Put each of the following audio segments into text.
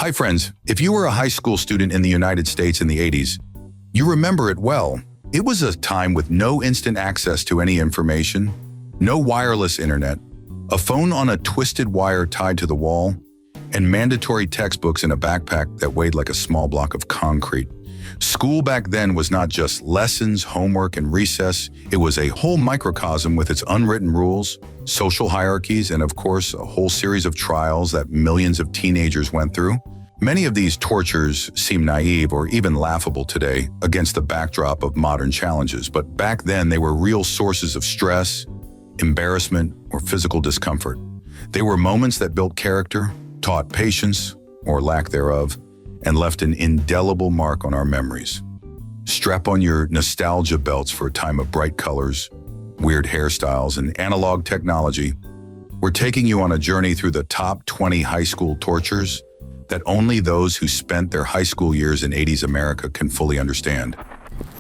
Hi friends, if you were a high school student in the United States in the 80s, you remember it well. It was a time with no instant access to any information, no wireless internet, a phone on a twisted wire tied to the wall, and mandatory textbooks in a backpack that weighed like a small block of concrete. School back then was not just lessons, homework, and recess. It was a whole microcosm with its unwritten rules, social hierarchies, and of course, a whole series of trials that millions of teenagers went through. Many of these tortures seem naive or even laughable today against the backdrop of modern challenges, but back then they were real sources of stress, embarrassment, or physical discomfort. They were moments that built character, taught patience, or lack thereof, and left an indelible mark on our memories. Strap on your nostalgia belts for a time of bright colors, weird hairstyles, and analog technology. We're taking you on a journey through the top 20 high school tortures that only those who spent their high school years in 80s America can fully understand.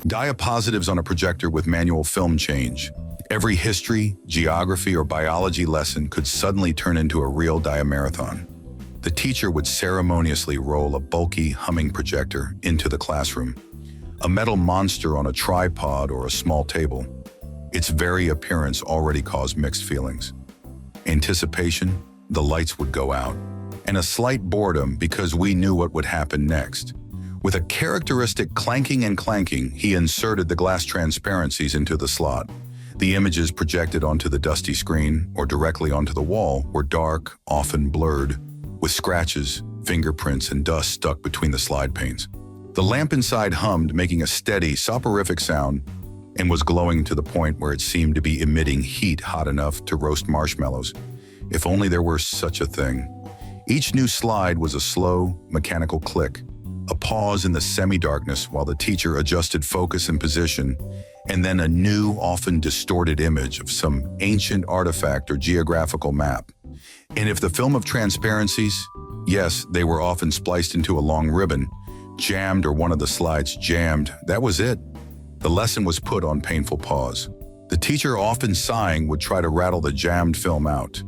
Diapositives on a projector with manual film change. Every history, geography, or biology lesson could suddenly turn into a real diamarathon. The teacher would ceremoniously roll a bulky, humming projector into the classroom, a metal monster on a tripod or a small table. Its very appearance already caused mixed feelings. Anticipation, the lights would go out, and a slight boredom because we knew what would happen next. With a characteristic clanking and clanking, he inserted the glass transparencies into the slot. The images projected onto the dusty screen or directly onto the wall were dark, often blurred, with scratches, fingerprints, and dust stuck between the slide panes. The lamp inside hummed, making a steady, soporific sound, and was glowing to the point where it seemed to be emitting heat hot enough to roast marshmallows. If only there were such a thing. Each new slide was a slow, mechanical click, a pause in the semi-darkness while the teacher adjusted focus and position, and then a new, often distorted image of some ancient artifact or geographical map. And if the film of transparencies, yes, they were often spliced into a long ribbon, jammed or one of the slides jammed, that was it. The lesson was put on painful pause. The teacher, often sighing, would try to rattle the jammed film out,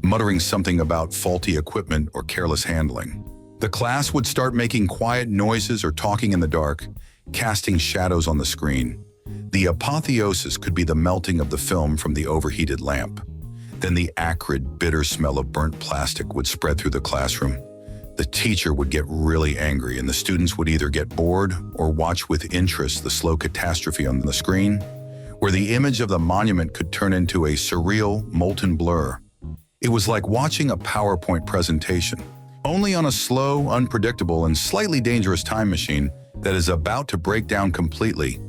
muttering something about faulty equipment or careless handling. The class would start making quiet noises or talking in the dark, casting shadows on the screen. The apotheosis could be the melting of the film from the overheated lamp. Then the acrid, bitter smell of burnt plastic would spread through the classroom. The teacher would get really angry, and the students would either get bored or watch with interest the slow catastrophe on the screen, where the image of the monument could turn into a surreal, molten blur. It was like watching a PowerPoint presentation, only on a slow, unpredictable, and slightly dangerous time machine that is about to break down completely.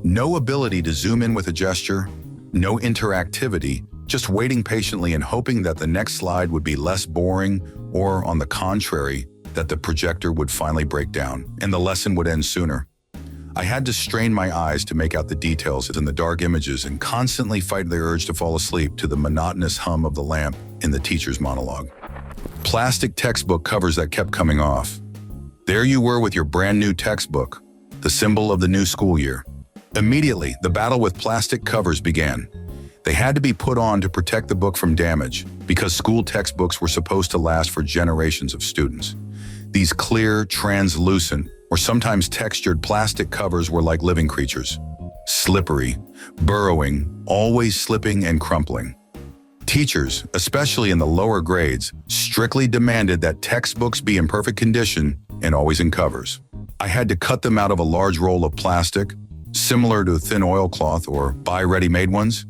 No ability to zoom in with a gesture, no interactivity, just waiting patiently and hoping that the next slide would be less boring or, on the contrary, that the projector would finally break down and the lesson would end sooner. I had to strain my eyes to make out the details in the dark images and constantly fight the urge to fall asleep to the monotonous hum of the lamp in the teacher's monologue. Plastic textbook covers that kept coming off. There you were with your brand new textbook, the symbol of the new school year. Immediately, the battle with plastic covers began. They had to be put on to protect the book from damage because school textbooks were supposed to last for generations of students. These clear, translucent, or sometimes textured plastic covers were like living creatures. Slippery, burrowing, always slipping and crumpling. Teachers, especially in the lower grades, strictly demanded that textbooks be in perfect condition and always in covers. I had to cut them out of a large roll of plastic, similar to thin oilcloth, or buy ready-made ones,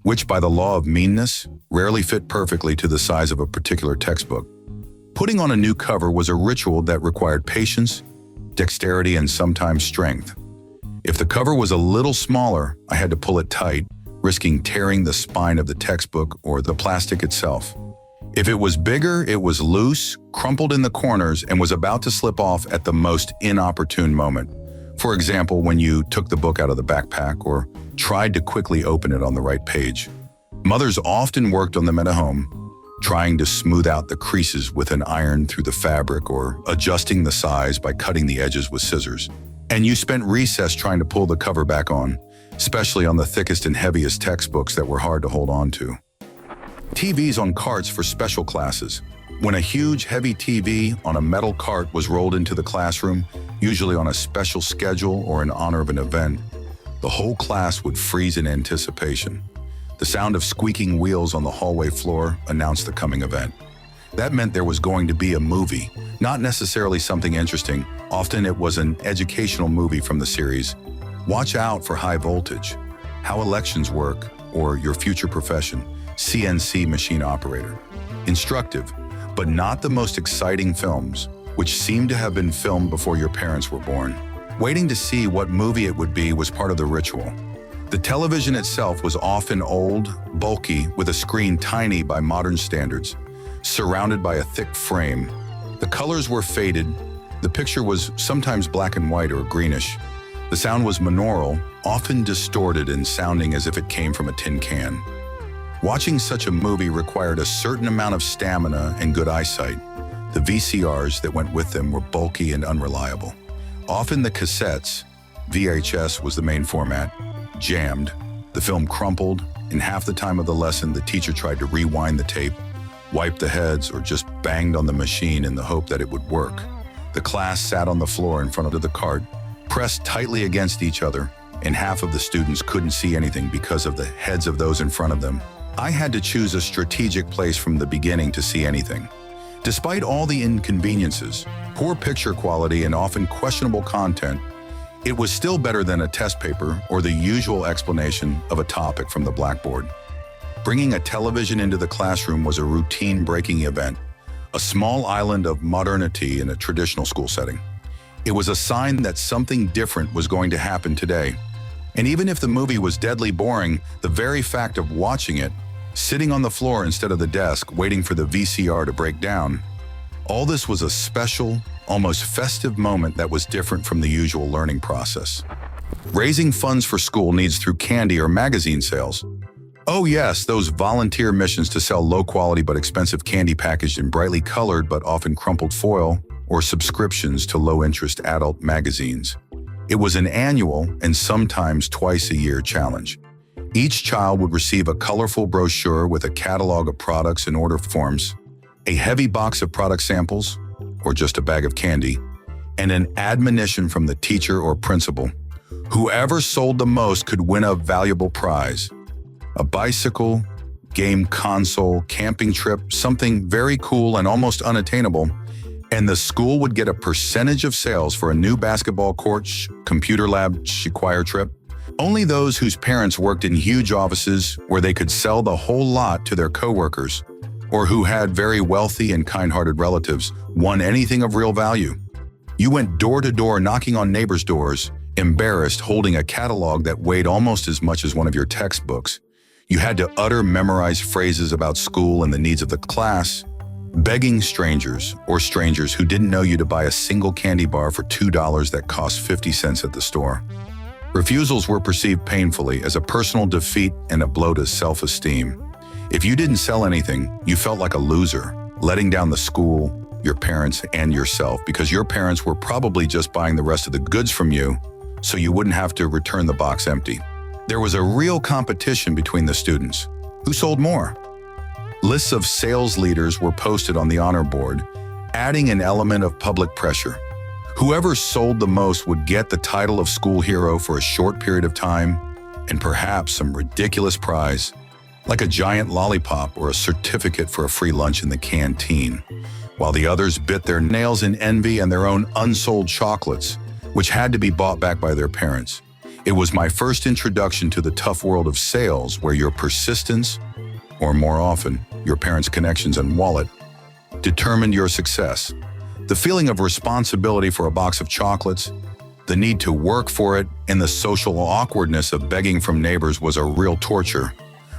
which by the law of meanness rarely fit perfectly to the size of a particular textbook. Putting on a new cover was a ritual that required patience, dexterity, and sometimes strength. If the cover was a little smaller, I had to pull it tight, risking tearing the spine of the textbook or the plastic itself. If it was bigger, it was loose, crumpled in the corners, and was about to slip off at the most inopportune moment. For example, when you took the book out of the backpack or tried to quickly open it on the right page. Mothers often worked on them at home, trying to smooth out the creases with an iron through the fabric or adjusting the size by cutting the edges with scissors. And you spent recess trying to pull the cover back on, especially on the thickest and heaviest textbooks that were hard to hold on to. TVs on carts for special classes. When a huge, heavy TV on a metal cart was rolled into the classroom, usually on a special schedule or in honor of an event, the whole class would freeze in anticipation. The sound of squeaking wheels on the hallway floor announced the coming event. That meant there was going to be a movie, not necessarily something interesting. Often it was an educational movie from the series Watch Out for High Voltage, How Elections Work, or Your Future Profession, CNC Machine Operator. Instructive, but not the most exciting films, which seemed to have been filmed before your parents were born. Waiting to see what movie it would be was part of the ritual. The television itself was often old, bulky, with a screen tiny by modern standards, surrounded by a thick frame. The colors were faded. The picture was sometimes black and white or greenish. The sound was monaural, often distorted and sounding as if it came from a tin can. Watching such a movie required a certain amount of stamina and good eyesight. The VCRs that went with them were bulky and unreliable. Often the cassettes, VHS was the main format, jammed. The film crumpled. In half the time of the lesson, the teacher tried to rewind the tape, wiped the heads, or just banged on the machine in the hope that it would work. The class sat on the floor in front of the cart, pressed tightly against each other, and half of the students couldn't see anything because of the heads of those in front of them. I had to choose a strategic place from the beginning to see anything. Despite all the inconveniences, poor picture quality, and often questionable content, it was still better than a test paper or the usual explanation of a topic from the blackboard. Bringing a television into the classroom was a routine-breaking event, a small island of modernity in a traditional school setting. It was a sign that something different was going to happen today. And even if the movie was deadly boring, the very fact of watching it, sitting on the floor instead of the desk, waiting for the VCR to break down, all this was a special, almost festive moment that was different from the usual learning process. Raising funds for school needs through candy or magazine sales. Oh yes, those volunteer missions to sell low-quality but expensive candy packaged in brightly colored but often crumpled foil, or subscriptions to low-interest adult magazines. It was an annual and sometimes twice-a-year challenge. Each child would receive a colorful brochure with a catalog of products and order forms, a heavy box of product samples, or just a bag of candy, and an admonition from the teacher or principal. Whoever sold the most could win a valuable prize. A bicycle, game console, camping trip, something very cool and almost unattainable, and the school would get a percentage of sales for a new basketball court, computer lab, choir trip. Only those whose parents worked in huge offices where they could sell the whole lot to their coworkers, or who had very wealthy and kind-hearted relatives, won anything of real value. You went door to door knocking on neighbors' doors, embarrassed, holding a catalog that weighed almost as much as one of your textbooks. You had to utter memorized phrases about school and the needs of the class, begging strangers or strangers who didn't know you to buy a single candy bar for $2 that cost 50 cents at the store. Refusals were perceived painfully as a personal defeat and a blow to self-esteem. If you didn't sell anything, you felt like a loser, letting down the school, your parents, and yourself, because your parents were probably just buying the rest of the goods from you, so you wouldn't have to return the box empty. There was a real competition between the students. Who sold more? Lists of sales leaders were posted on the honor board, adding an element of public pressure. Whoever sold the most would get the title of school hero for a short period of time, and perhaps some ridiculous prize, like a giant lollipop or a certificate for a free lunch in the canteen, while the others bit their nails in envy and their own unsold chocolates, which had to be bought back by their parents. It was my first introduction to the tough world of sales, where your persistence, or more often, your parents' connections and wallet, determined your success. The feeling of responsibility for a box of chocolates, the need to work for it, and the social awkwardness of begging from neighbors was a real torture,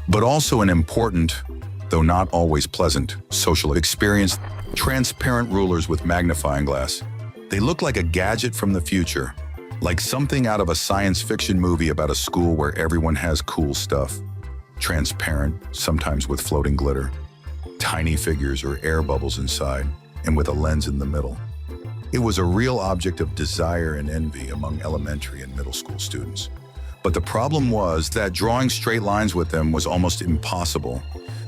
but also an important, though not always pleasant, social experience. Transparent rulers with magnifying glass. They look like a gadget from the future, like something out of a science fiction movie about a school where everyone has cool stuff. Transparent, sometimes with floating glitter, tiny figures or air bubbles inside, and with a lens in the middle. It was a real object of desire and envy among elementary and middle school students. But the problem was that drawing straight lines with them was almost impossible.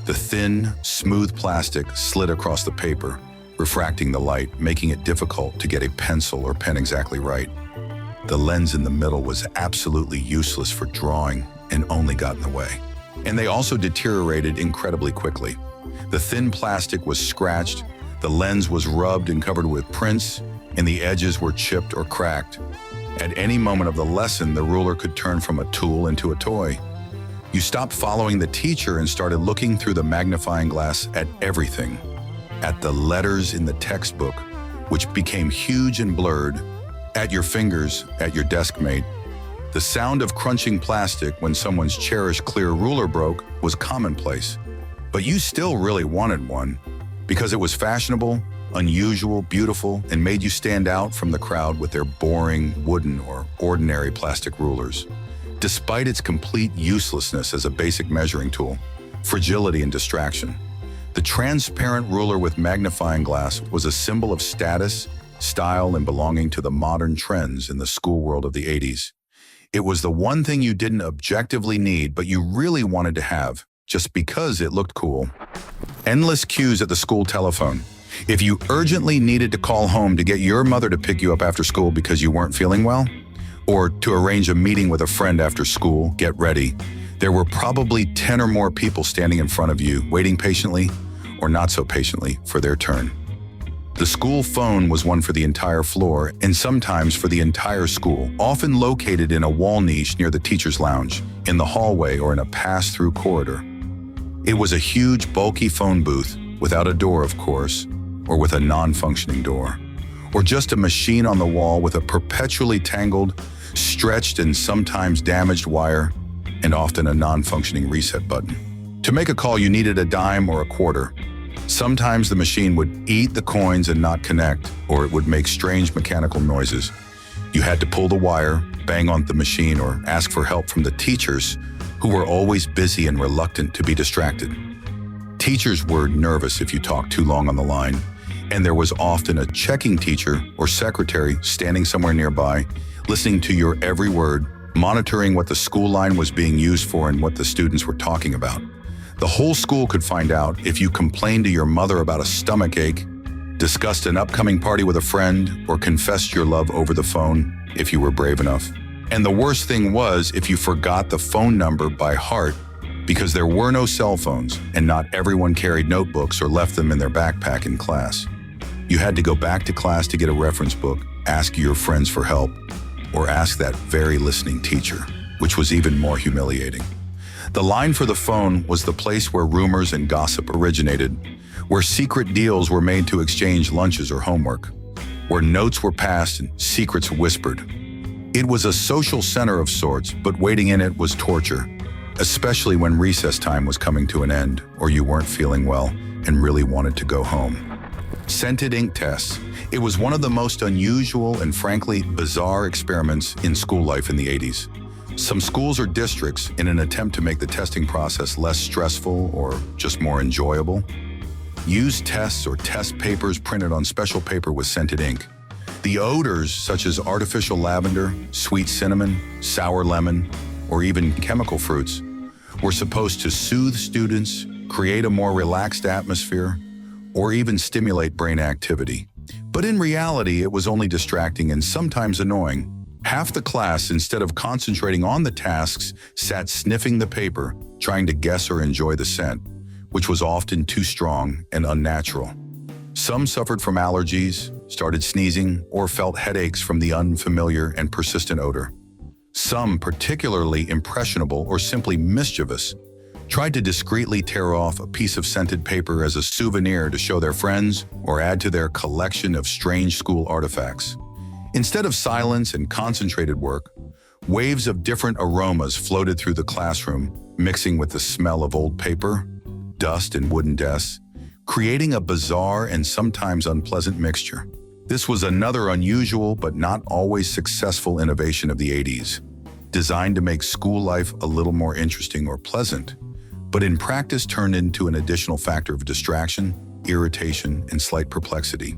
The thin, smooth plastic slid across the paper, refracting the light, making it difficult to get a pencil or pen exactly right. The lens in the middle was absolutely useless for drawing and only got in the way. And they also deteriorated incredibly quickly. The thin plastic was scratched, the lens was rubbed and covered with prints, and the edges were chipped or cracked. At any moment of the lesson, the ruler could turn from a tool into a toy. You stopped following the teacher and started looking through the magnifying glass at everything. At the letters in the textbook, which became huge and blurred, at your fingers, at your desk mate. The sound of crunching plastic when someone's cherished clear ruler broke was commonplace. But you still really wanted one because it was fashionable, unusual, beautiful, and made you stand out from the crowd with their boring, wooden, or ordinary plastic rulers. Despite its complete uselessness as a basic measuring tool, fragility and distraction, the transparent ruler with magnifying glass was a symbol of status, style, and belonging to the modern trends in the school world of the 80s. It was the one thing you didn't objectively need, but you really wanted to have, just because it looked cool. Endless queues at the school telephone. If you urgently needed to call home to get your mother to pick you up after school because you weren't feeling well, or to arrange a meeting with a friend after school, get ready. There were probably 10 or more people standing in front of you, waiting patiently, or not so patiently, for their turn. The school phone was one for the entire floor, and sometimes for the entire school, often located in a wall niche near the teacher's lounge, in the hallway, or in a pass-through corridor. It was a huge, bulky phone booth, without a door, of course, or with a non-functioning door, or just a machine on the wall with a perpetually tangled, stretched, and sometimes damaged wire, and often a non-functioning reset button. To make a call, you needed a dime or a quarter. Sometimes the machine would eat the coins and not connect, or it would make strange mechanical noises. You had to pull the wire, bang on the machine, or ask for help from the teachers, who were always busy and reluctant to be distracted. Teachers were nervous if you talked too long on the line, and there was often a checking teacher or secretary standing somewhere nearby, listening to your every word, monitoring what the school line was being used for and what the students were talking about. The whole school could find out if you complained to your mother about a stomach ache, discussed an upcoming party with a friend, or confessed your love over the phone if you were brave enough. And the worst thing was if you forgot the phone number by heart, because there were no cell phones and not everyone carried notebooks or left them in their backpack in class. You had to go back to class to get a reference book, ask your friends for help, or ask that very listening teacher, which was even more humiliating. The line for the phone was the place where rumors and gossip originated, where secret deals were made to exchange lunches or homework, where notes were passed and secrets whispered. It was a social center of sorts, but waiting in it was torture, especially when recess time was coming to an end or you weren't feeling well and really wanted to go home. Scented ink tests. It was one of the most unusual and frankly bizarre experiments in school life in the 80s. Some schools or districts, in an attempt to make the testing process less stressful or just more enjoyable, used tests or test papers printed on special paper with scented ink. The odors, such as artificial lavender, sweet cinnamon, sour lemon, or even chemical fruits, were supposed to soothe students, create a more relaxed atmosphere, or even stimulate brain activity. But in reality, it was only distracting and sometimes annoying. Half the class, instead of concentrating on the tasks, sat sniffing the paper, trying to guess or enjoy the scent, which was often too strong and unnatural. Some suffered from allergies, started sneezing, or felt headaches from the unfamiliar and persistent odor. Some, particularly impressionable or simply mischievous, tried to discreetly tear off a piece of scented paper as a souvenir to show their friends or add to their collection of strange school artifacts. Instead of silence and concentrated work, waves of different aromas floated through the classroom, mixing with the smell of old paper, dust, and wooden desks, creating a bizarre and sometimes unpleasant mixture. This was another unusual but not always successful innovation of the 80s, designed to make school life a little more interesting or pleasant, but in practice turned into an additional factor of distraction, irritation, and slight perplexity.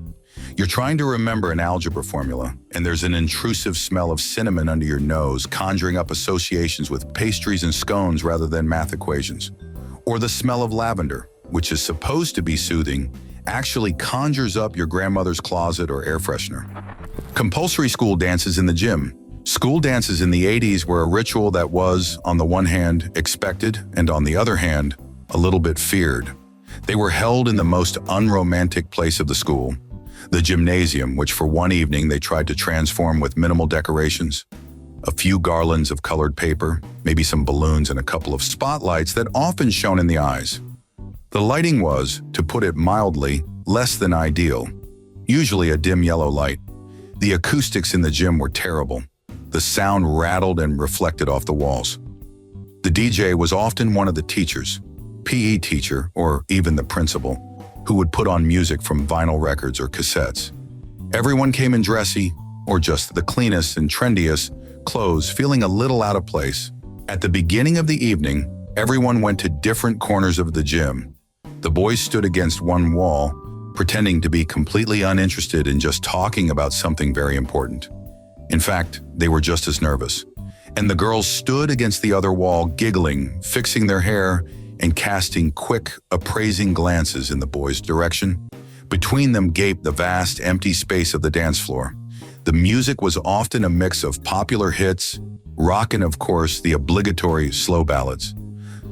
You're trying to remember an algebra formula, and there's an intrusive smell of cinnamon under your nose, conjuring up associations with pastries and scones rather than math equations. Or the smell of lavender, which is supposed to be soothing, actually conjures up your grandmother's closet or air freshener. Compulsory school dances in the gym. School dances in the 80s were a ritual that was, on the one hand, expected, and on the other hand, a little bit feared. They were held in the most unromantic place of the school, the gymnasium, which for one evening they tried to transform with minimal decorations. A few garlands of colored paper, maybe some balloons and a couple of spotlights that often shone in the eyes. The lighting was, to put it mildly, less than ideal, usually a dim yellow light. The acoustics in the gym were terrible. The sound rattled and reflected off the walls. The DJ was often one of the teachers, PE teacher, or even the principal, who would put on music from vinyl records or cassettes. Everyone came in dressy, or just the cleanest and trendiest, clothes feeling a little out of place. At the beginning of the evening, everyone went to different corners of the gym. The boys stood against one wall, pretending to be completely uninterested in just talking about something very important. In fact, they were just as nervous. And the girls stood against the other wall, giggling, fixing their hair, and casting quick, appraising glances in the boys' direction. Between them gaped the vast, empty space of the dance floor. The music was often a mix of popular hits, rock, and of course, the obligatory slow ballads.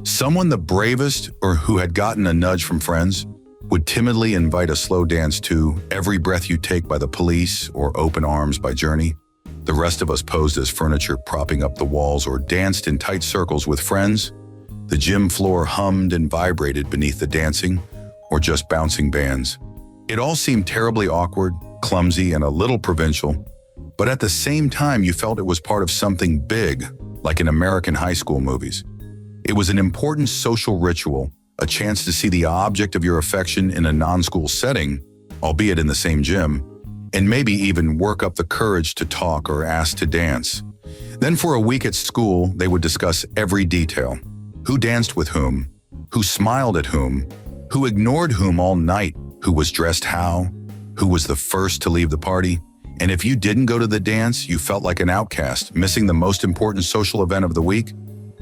Someone the bravest or who had gotten a nudge from friends would timidly invite a slow dance to Every Breath You Take by The Police or Open Arms by Journey. The rest of us posed as furniture propping up the walls or danced in tight circles with friends. The gym floor hummed and vibrated beneath the dancing or just bouncing bands. It all seemed terribly awkward, clumsy, and a little provincial, but at the same time you felt it was part of something big, like in American high school movies. It was an important social ritual, a chance to see the object of your affection in a non-school setting, albeit in the same gym, and maybe even work up the courage to talk or ask to dance. Then for a week at school, they would discuss every detail. Who danced with whom? Who smiled at whom? Who ignored whom all night? Who was dressed how? Who was the first to leave the party? And if you didn't go to the dance, you felt like an outcast, missing the most important social event of the week,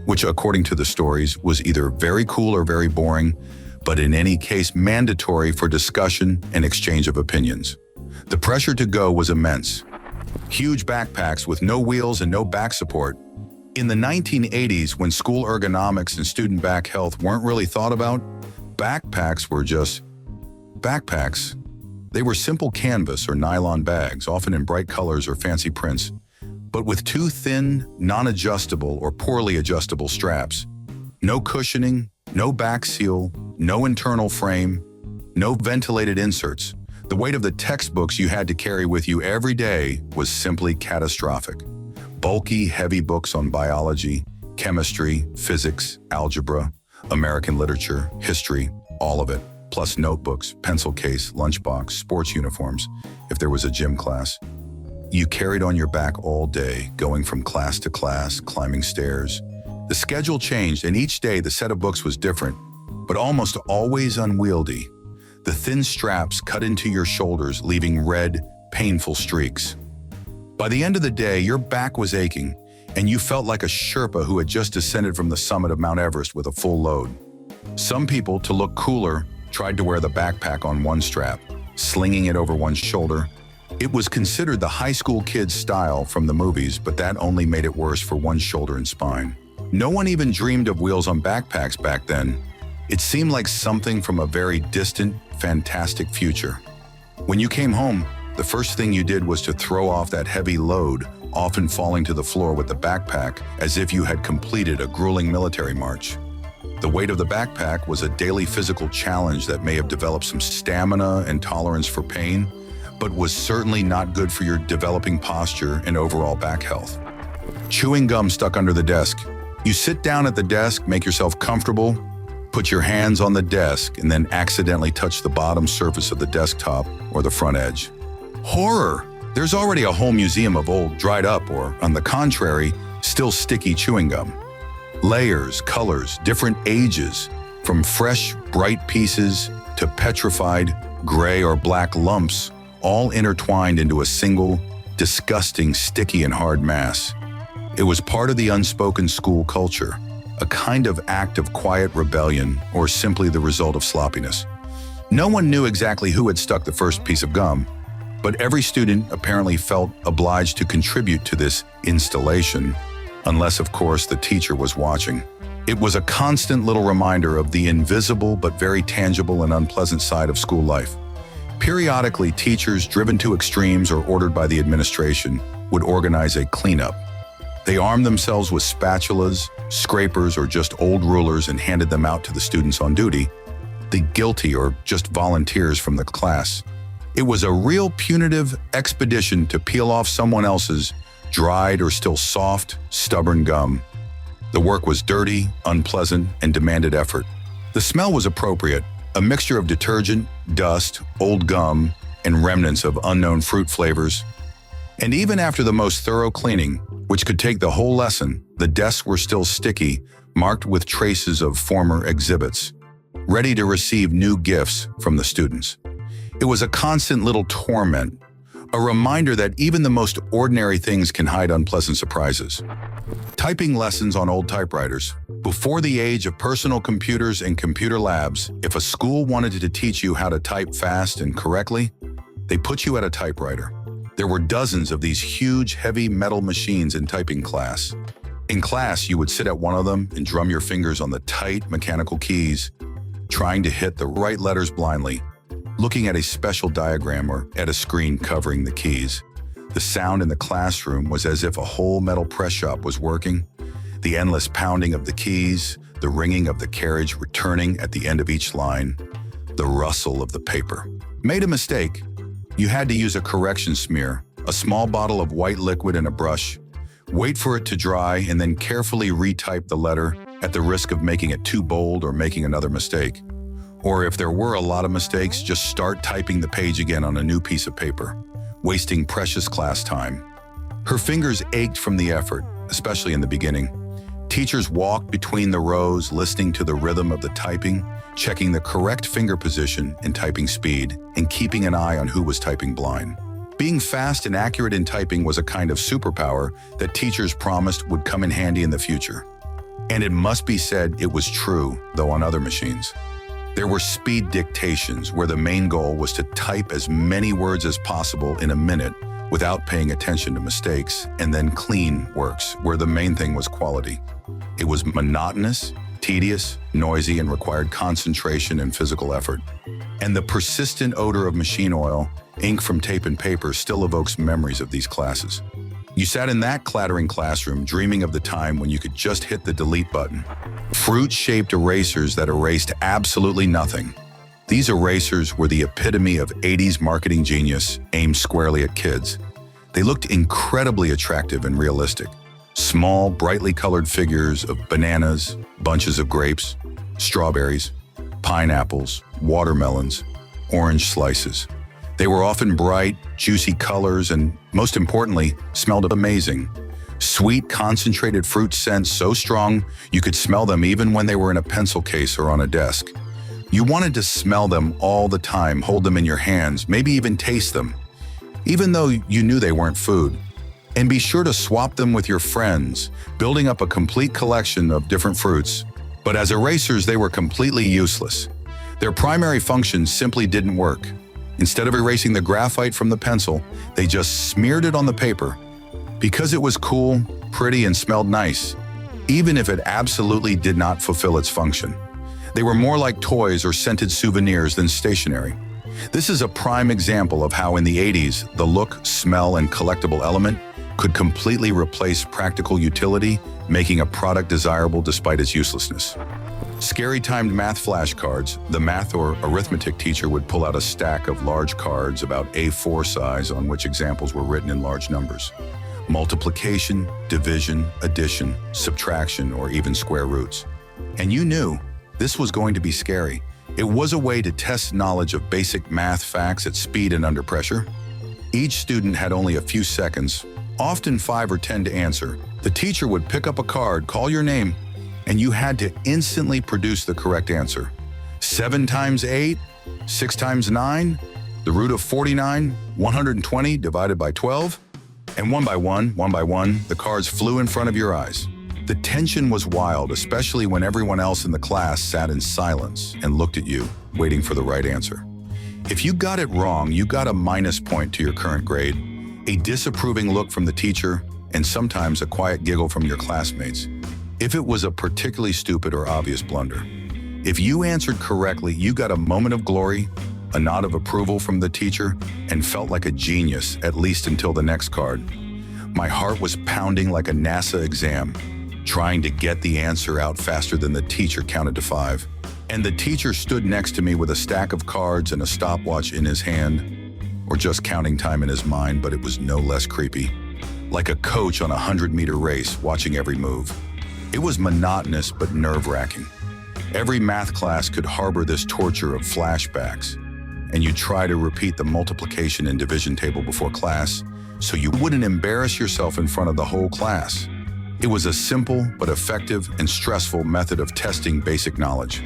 which according to the stories was either very cool or very boring, but in any case mandatory for discussion and exchange of opinions. The pressure to go was immense. Huge backpacks with no wheels and no back support. In the 1980s, when school ergonomics and student back health weren't really thought about, backpacks were just backpacks. They were simple canvas or nylon bags, often in bright colors or fancy prints, but with two thin, non-adjustable or poorly adjustable straps. No cushioning, no back seal, no internal frame, no ventilated inserts. The weight of the textbooks you had to carry with you every day was simply catastrophic. Bulky, heavy books on biology, chemistry, physics, algebra, American literature, history, all of it, plus notebooks, pencil case, lunchbox, sports uniforms, if there was a gym class. You carried on your back all day, going from class to class, climbing stairs. The schedule changed, and each day the set of books was different, but almost always unwieldy. The thin straps cut into your shoulders, leaving red, painful streaks. By the end of the day, your back was aching, and you felt like a Sherpa who had just descended from the summit of Mount Everest with a full load. Some people, to look cooler, tried to wear the backpack on one strap, slinging it over one's shoulder. It was considered the high school kid's style from the movies, but that only made it worse for one's shoulder and spine. No one even dreamed of wheels on backpacks back then. It seemed like something from a very distant, fantastic future. When you came home, the first thing you did was to throw off that heavy load, often falling to the floor with the backpack as if you had completed a grueling military march. The weight of the backpack was a daily physical challenge that may have developed some stamina and tolerance for pain, but was certainly not good for your developing posture and overall back health. Chewing gum stuck under the desk. You sit down at the desk, make yourself comfortable, put your hands on the desk, and then accidentally touch the bottom surface of the desktop or the front edge. Horror! There's already a whole museum of old, dried up, or, on the contrary, still sticky chewing gum. Layers, colors, different ages, from fresh, bright pieces to petrified, gray or black lumps, all intertwined into a single, disgusting, sticky and hard mass. It was part of the unspoken school culture, a kind of act of quiet rebellion or simply the result of sloppiness. No one knew exactly who had stuck the first piece of gum, but every student apparently felt obliged to contribute to this installation, unless, of course, the teacher was watching. It was a constant little reminder of the invisible but very tangible and unpleasant side of school life. Periodically, teachers, driven to extremes or ordered by the administration, would organize a cleanup. They armed themselves with spatulas, scrapers, or just old rulers and handed them out to the students on duty, the guilty or just volunteers from the class. It was a real punitive expedition to peel off someone else's dried or still soft, stubborn gum. The work was dirty, unpleasant, and demanded effort. The smell was appropriate, a mixture of detergent, dust, old gum, and remnants of unknown fruit flavors. And even after the most thorough cleaning, which could take the whole lesson, the desks were still sticky, marked with traces of former exhibits, ready to receive new gifts from the students. It was a constant little torment, a reminder that even the most ordinary things can hide unpleasant surprises. Typing lessons on old typewriters. Before the age of personal computers and computer labs, if a school wanted to teach you how to type fast and correctly, they put you at a typewriter. There were dozens of these huge, heavy metal machines in typing class. In class, you would sit at one of them and drum your fingers on the tight mechanical keys, trying to hit the right letters blindly, looking at a special diagram or at a screen covering the keys. The sound in the classroom was as if a whole metal press shop was working. The endless pounding of the keys, the ringing of the carriage returning at the end of each line, the rustle of the paper. Made a mistake, you had to use a correction smear, a small bottle of white liquid and a brush, wait for it to dry, and then carefully retype the letter at the risk of making it too bold or making another mistake. Or if there were a lot of mistakes, just start typing the page again on a new piece of paper, wasting precious class time. Her fingers ached from the effort, especially in the beginning. Teachers walked between the rows, listening to the rhythm of the typing, checking the correct finger position and typing speed, and keeping an eye on who was typing blind. Being fast and accurate in typing was a kind of superpower that teachers promised would come in handy in the future. And it must be said it was true, though on other machines. There were speed dictations where the main goal was to type as many words as possible in a minute without paying attention to mistakes, and then clean works where the main thing was quality. It was monotonous, tedious, noisy, and required concentration and physical effort. And the persistent odor of machine oil, ink from tape and paper, still evokes memories of these classes. You sat in that clattering classroom dreaming of the time when you could just hit the delete button. Fruit-shaped erasers that erased absolutely nothing. These erasers were the epitome of 80s marketing genius aimed squarely at kids. They looked incredibly attractive and realistic. Small, brightly colored figures of bananas, bunches of grapes, strawberries, pineapples, watermelons, orange slices. They were often bright, juicy colors and, most importantly, smelled amazing. Sweet, concentrated fruit scents so strong you could smell them even when they were in a pencil case or on a desk. You wanted to smell them all the time, hold them in your hands, maybe even taste them, even though you knew they weren't food. And be sure to swap them with your friends, building up a complete collection of different fruits. But as erasers, they were completely useless. Their primary function simply didn't work. Instead of erasing the graphite from the pencil, they just smeared it on the paper. Because it was cool, pretty, and smelled nice, even if it absolutely did not fulfill its function. They were more like toys or scented souvenirs than stationery. This is a prime example of how in the 80s, the look, smell, and collectible element could completely replace practical utility, making a product desirable despite its uselessness. Scary timed math flashcards, the math or arithmetic teacher would pull out a stack of large cards about A4 size on which examples were written in large numbers. Multiplication, division, addition, subtraction, or even square roots. And you knew this was going to be scary. It was a way to test knowledge of basic math facts at speed and under pressure. Each student had only a few seconds, often 5 or 10 to answer. The teacher would pick up a card, call your name, and you had to instantly produce the correct answer. 7 times 8, 6 times 9, the root of 49, 120 divided by 12, and one by one, the cards flew in front of your eyes. The tension was wild, especially when everyone else in the class sat in silence and looked at you, waiting for the right answer. If you got it wrong, you got a minus point to your current grade, a disapproving look from the teacher, and sometimes a quiet giggle from your classmates, if it was a particularly stupid or obvious blunder. If you answered correctly, you got a moment of glory, a nod of approval from the teacher, and felt like a genius, at least until the next card. My heart was pounding like a NASA exam, trying to get the answer out faster than the teacher counted to 5. And the teacher stood next to me with a stack of cards and a stopwatch in his hand, or just counting time in his mind, but it was no less creepy. Like a coach on a 100-meter race, watching every move. It was monotonous but nerve-wracking. Every math class could harbor this torture of flashbacks, and you'd try to repeat the multiplication and division table before class, so you wouldn't embarrass yourself in front of the whole class. It was a simple but effective and stressful method of testing basic knowledge.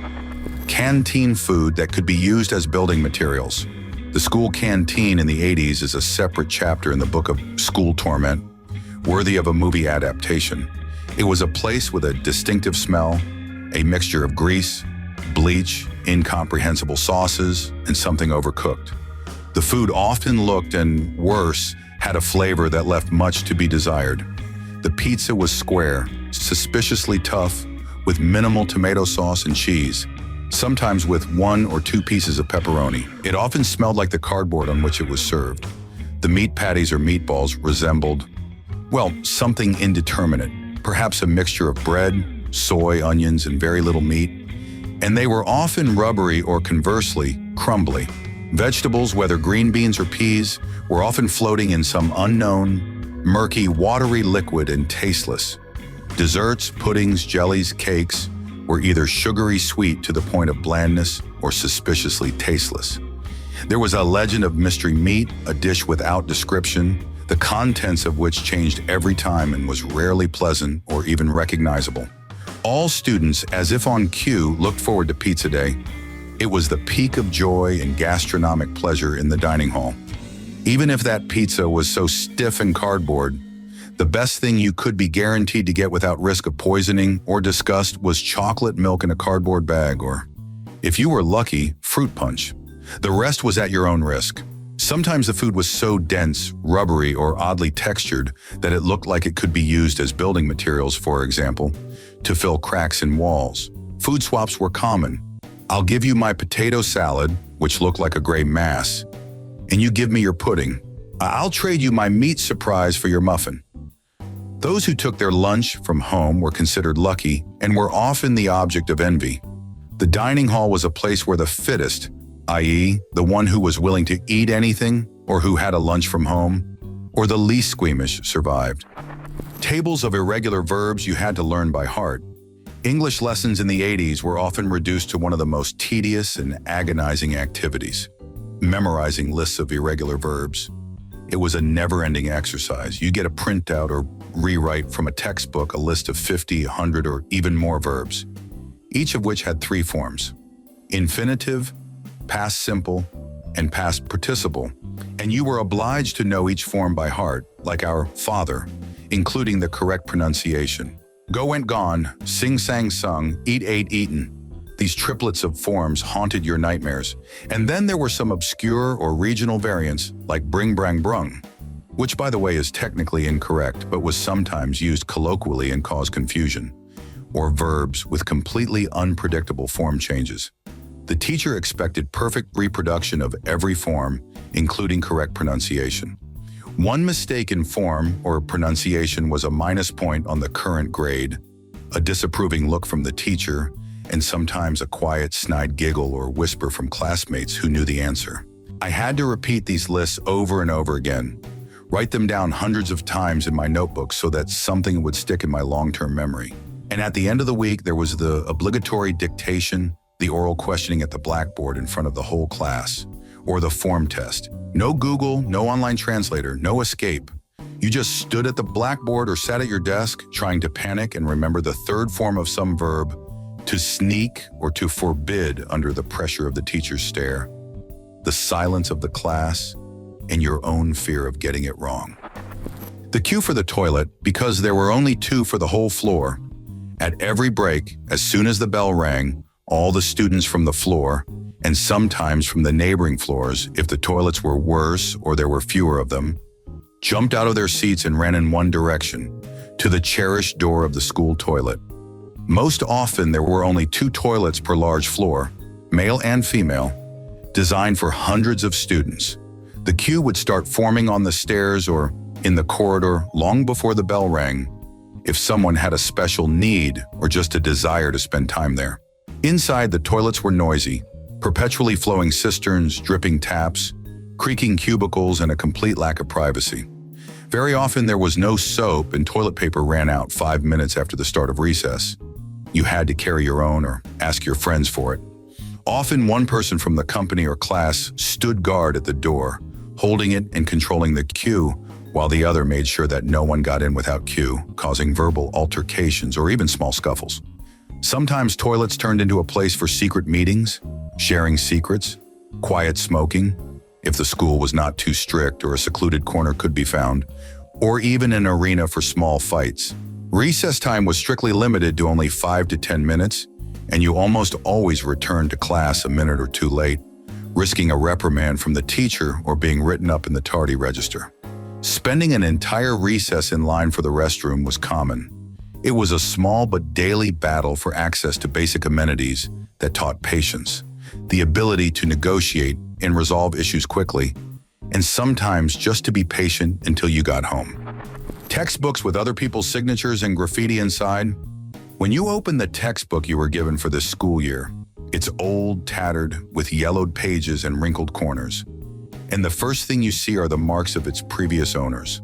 Canteen food that could be used as building materials. The school canteen in the 80s is a separate chapter in the book of School Torment, worthy of a movie adaptation. It was a place with a distinctive smell, a mixture of grease, bleach, incomprehensible sauces, and something overcooked. The food often looked, and worse, had a flavor that left much to be desired. The pizza was square, suspiciously tough, with minimal tomato sauce and cheese, sometimes with 1 or 2 pieces of pepperoni. It often smelled like the cardboard on which it was served. The meat patties or meatballs resembled, well, something indeterminate, perhaps a mixture of bread, soy, onions, and very little meat. And they were often rubbery or conversely, crumbly. Vegetables, whether green beans or peas, were often floating in some unknown, murky, watery liquid and tasteless. Desserts, puddings, jellies, cakes were either sugary sweet to the point of blandness or suspiciously tasteless. There was a legend of mystery meat, a dish without description, the contents of which changed every time and was rarely pleasant or even recognizable. All students, as if on cue, looked forward to pizza day. It was the peak of joy and gastronomic pleasure in the dining hall. Even if that pizza was so stiff and cardboard, the best thing you could be guaranteed to get without risk of poisoning or disgust was chocolate milk in a cardboard bag, or, if you were lucky, fruit punch. The rest was at your own risk. Sometimes the food was so dense, rubbery, or oddly textured that it looked like it could be used as building materials, for example, to fill cracks in walls. Food swaps were common. I'll give you my potato salad, which looked like a gray mass, and you give me your pudding. I'll trade you my meat surprise for your muffin. Those who took their lunch from home were considered lucky and were often the object of envy. The dining hall was a place where the fittest, i.e., the one who was willing to eat anything or who had a lunch from home, or the least squeamish, survived. Tables of irregular verbs you had to learn by heart. English lessons in the 80s were often reduced to one of the most tedious and agonizing activities, memorizing lists of irregular verbs. It was a never-ending exercise. You get a printout or rewrite from a textbook a list of 50, 100, or even more verbs, each of which had 3 forms: infinitive, past simple, and past participle, and you were obliged to know each form by heart, like our father, including the correct pronunciation. Go went gone, sing sang sung, eat ate eaten. These triplets of forms haunted your nightmares. And then there were some obscure or regional variants, like bring brang brung, which by the way is technically incorrect, but was sometimes used colloquially and caused confusion, or verbs with completely unpredictable form changes. The teacher expected perfect reproduction of every form, including correct pronunciation. One mistake in form or pronunciation was a minus point on the current grade, a disapproving look from the teacher, and sometimes a quiet, snide giggle or whisper from classmates who knew the answer. I had to repeat these lists over and over again, write them down hundreds of times in my notebook so that something would stick in my long-term memory. And at the end of the week, there was the obligatory dictation, the oral questioning at the blackboard in front of the whole class, or the form test. No Google, no online translator, no escape. You just stood at the blackboard or sat at your desk trying to panic and remember the 3rd form of some verb, to sneak or to forbid under the pressure of the teacher's stare, the silence of the class, and your own fear of getting it wrong. The queue for the toilet, because there were only 2 for the whole floor, At every break, as soon as the bell rang, all the students from the floor, and sometimes from the neighboring floors if the toilets were worse or there were fewer of them, jumped out of their seats and ran in one direction, to the cherished door of the school toilet. Most often there were only 2 toilets per large floor, male and female, designed for hundreds of students. The queue would start forming on the stairs or in the corridor long before the bell rang, if someone had a special need or just a desire to spend time there. Inside, the toilets were noisy, perpetually flowing cisterns, dripping taps, creaking cubicles, and a complete lack of privacy. Very often there was no soap and toilet paper ran out 5 minutes after the start of recess. You had to carry your own or ask your friends for it. Often one person from the company or class stood guard at the door, holding it and controlling the queue, while the other made sure that no one got in without queue, causing verbal altercations or even small scuffles. Sometimes toilets turned into a place for secret meetings, sharing secrets, quiet smoking, if the school was not too strict or a secluded corner could be found, or even an arena for small fights. Recess time was strictly limited to only 5 to 10 minutes, and you almost always returned to class a minute or 2 late, risking a reprimand from the teacher or being written up in the tardy register. Spending an entire recess in line for the restroom was common. It was a small but daily battle for access to basic amenities that taught patience, the ability to negotiate and resolve issues quickly, and sometimes just to be patient until you got home. Textbooks with other people's signatures and graffiti inside. When you open the textbook you were given for this school year, it's old, tattered, with yellowed pages and wrinkled corners. And the first thing you see are the marks of its previous owners.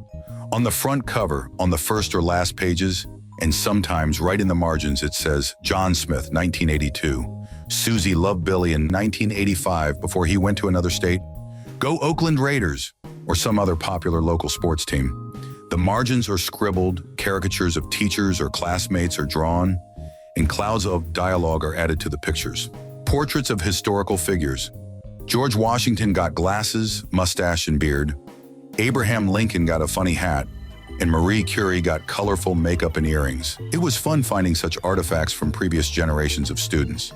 On the front cover, on the first or last pages, and sometimes right in the margins it says, John Smith, 1982. Susie loved Billy in 1985 before he went to another state. Go Oakland Raiders, or some other popular local sports team. The margins are scribbled, caricatures of teachers or classmates are drawn, and clouds of dialogue are added to the pictures. Portraits of historical figures. George Washington got glasses, mustache, and beard. Abraham Lincoln got a funny hat, and Marie Curie got colorful makeup and earrings. It was fun finding such artifacts from previous generations of students.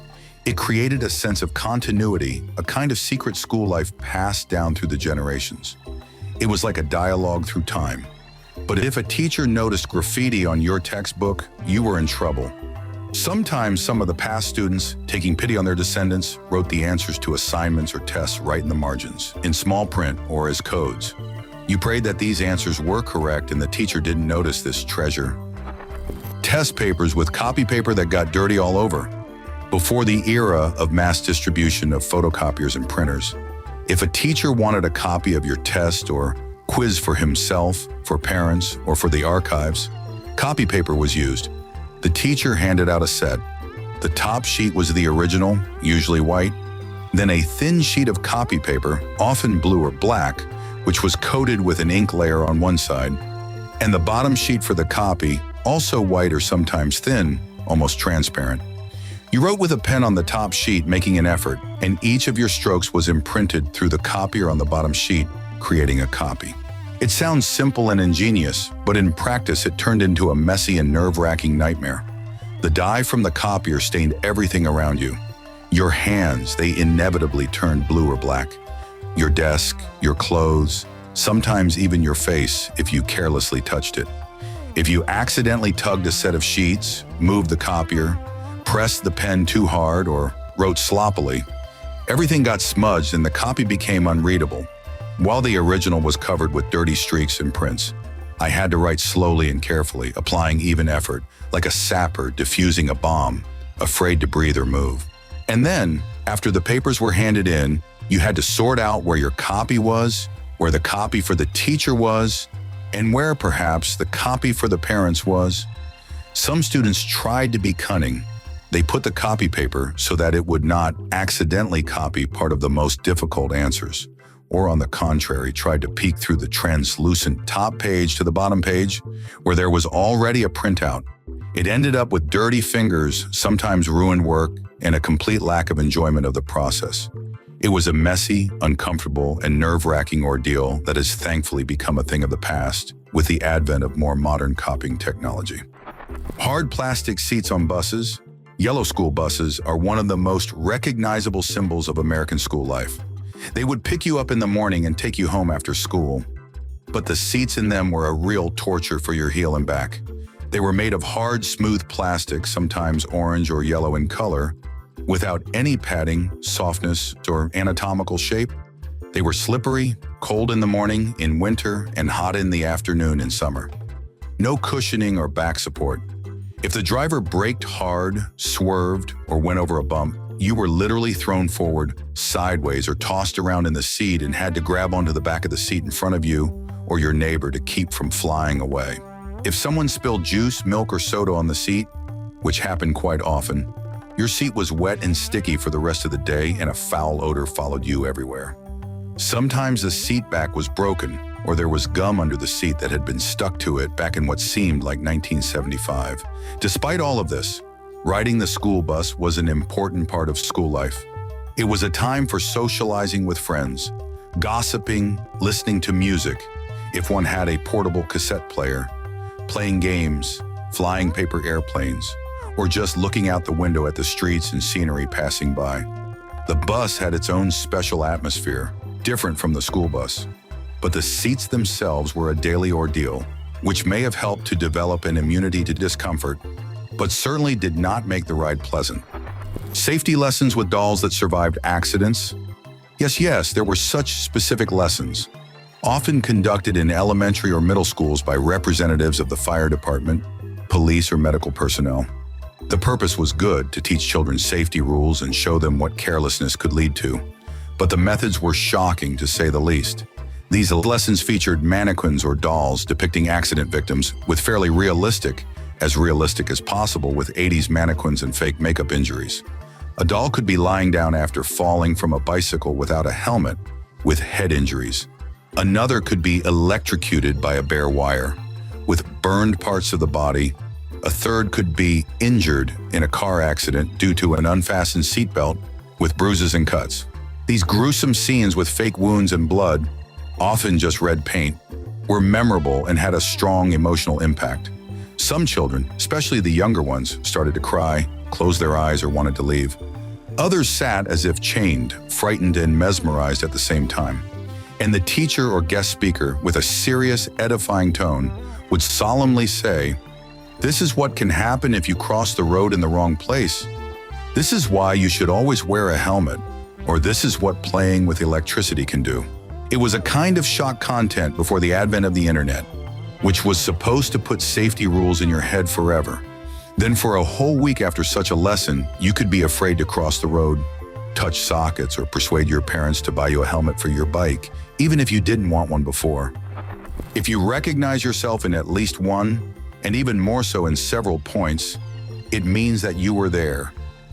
It created a sense of continuity, a kind of secret school life passed down through the generations. It was like a dialogue through time. But if a teacher noticed graffiti on your textbook, you were in trouble. Sometimes some of the past students, taking pity on their descendants, wrote the answers to assignments or tests right in the margins, in small print or as codes. You prayed that these answers were correct and the teacher didn't notice this treasure. Test papers with copy paper that got dirty all over. Before the era of mass distribution of photocopiers and printers, if a teacher wanted a copy of your test or quiz for himself, for parents, or for the archives, copy paper was used. The teacher handed out a set. The top sheet was the original, usually white, then a thin sheet of copy paper, often blue or black, which was coated with an ink layer on one side, and the bottom sheet for the copy, also white or sometimes thin, almost transparent. You wrote with a pen on the top sheet, making an effort, and each of your strokes was imprinted through the copier on the bottom sheet, creating a copy. It sounds simple and ingenious, but in practice it turned into a messy and nerve-wracking nightmare. The dye from the copier stained everything around you. Your hands, they inevitably turned blue or black. Your desk, your clothes, sometimes even your face if you carelessly touched it. If you accidentally tugged a set of sheets, moved the copier, pressed the pen too hard, or wrote sloppily, everything got smudged and the copy became unreadable. While the original was covered with dirty streaks and prints, I had to write slowly and carefully, applying even effort, like a sapper diffusing a bomb, afraid to breathe or move. And then, after the papers were handed in, you had to sort out where your copy was, where the copy for the teacher was, and where perhaps the copy for the parents was. Some students tried to be cunning. They put the copy paper so that it would not accidentally copy part of the most difficult answers, or on the contrary, tried to peek through the translucent top page to the bottom page, where there was already a printout. It ended up with dirty fingers, sometimes ruined work, and a complete lack of enjoyment of the process. It was a messy, uncomfortable, and nerve-wracking ordeal that has thankfully become a thing of the past with the advent of more modern copying technology. Hard plastic seats on buses, yellow school buses, are one of the most recognizable symbols of American school life. They would pick you up in the morning and take you home after school, but the seats in them were a real torture for your heel and back. They were made of hard, smooth plastic, sometimes orange or yellow in color, without any padding, softness, or anatomical shape. They were slippery, cold in the morning, in winter, and hot in the afternoon in summer. No cushioning or back support. If the driver braked hard, swerved, or went over a bump, you were literally thrown forward, sideways, or tossed around in the seat and had to grab onto the back of the seat in front of you or your neighbor to keep from flying away. If someone spilled juice, milk, or soda on the seat, which happened quite often, your seat was wet and sticky for the rest of the day, and a foul odor followed you everywhere. Sometimes the seat back was broken, or there was gum under the seat that had been stuck to it back in what seemed like 1975. Despite all of this, riding the school bus was an important part of school life. It was a time for socializing with friends, gossiping, listening to music, if one had a portable cassette player, playing games, flying paper airplanes, or just looking out the window at the streets and scenery passing by. The bus had its own special atmosphere, different from the school bus, but the seats themselves were a daily ordeal, which may have helped to develop an immunity to discomfort, but certainly did not make the ride pleasant. Safety lessons with dolls that survived accidents. Yes, there were such specific lessons, often conducted in elementary or middle schools by representatives of the fire department, police, or medical personnel. The purpose was good, to teach children safety rules and show them what carelessness could lead to, but the methods were shocking to say the least. These lessons featured mannequins or dolls depicting accident victims with fairly realistic as possible with 80s mannequins and fake makeup injuries. A doll could be lying down after falling from a bicycle without a helmet, with head injuries. Another could be electrocuted by a bare wire, with burned parts of the body. A third could be injured in a car accident due to an unfastened seatbelt, with bruises and cuts. These gruesome scenes with fake wounds and blood, often just red paint, were memorable and had a strong emotional impact. Some children, especially the younger ones, started to cry, closed their eyes, or wanted to leave. Others sat as if chained, frightened and mesmerized at the same time. And the teacher or guest speaker, with a serious, edifying tone, would solemnly say, "This is what can happen if you cross the road in the wrong place. This is why you should always wear a helmet," or "This is what playing with electricity can do." It was a kind of shock content before the advent of the internet, which was supposed to put safety rules in your head forever. Then for a whole week after such a lesson, you could be afraid to cross the road, touch sockets, or persuade your parents to buy you a helmet for your bike, even if you didn't want one before. If you recognize yourself in at least one, and even more so in several points, it means that you were there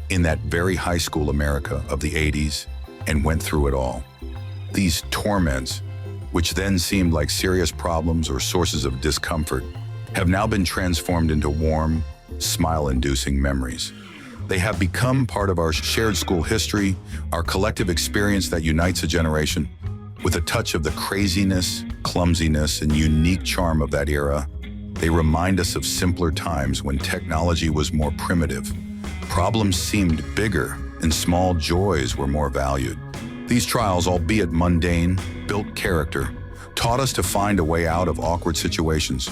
in that very high school America of the 80s and went through it all. These torments, which then seemed like serious problems or sources of discomfort, have now been transformed into warm, smile-inducing memories. They have become part of our shared school history, our collective experience that unites a generation. With a touch of the craziness, clumsiness, and unique charm of that era, they remind us of simpler times when technology was more primitive. Problems seemed bigger, and small joys were more valued. These trials, albeit mundane, built character, taught us to find a way out of awkward situations,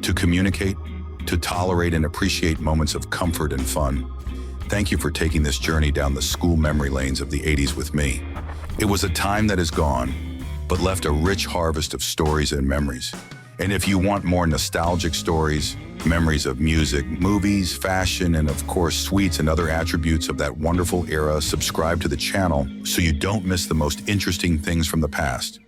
to communicate, to tolerate and appreciate moments of comfort and fun. Thank you for taking this journey down the school memory lanes of the 80s with me. It was a time that is gone, but left a rich harvest of stories and memories. And if you want more nostalgic stories, memories of music, movies, fashion, and of course, sweets and other attributes of that wonderful era, subscribe to the channel so you don't miss the most interesting things from the past.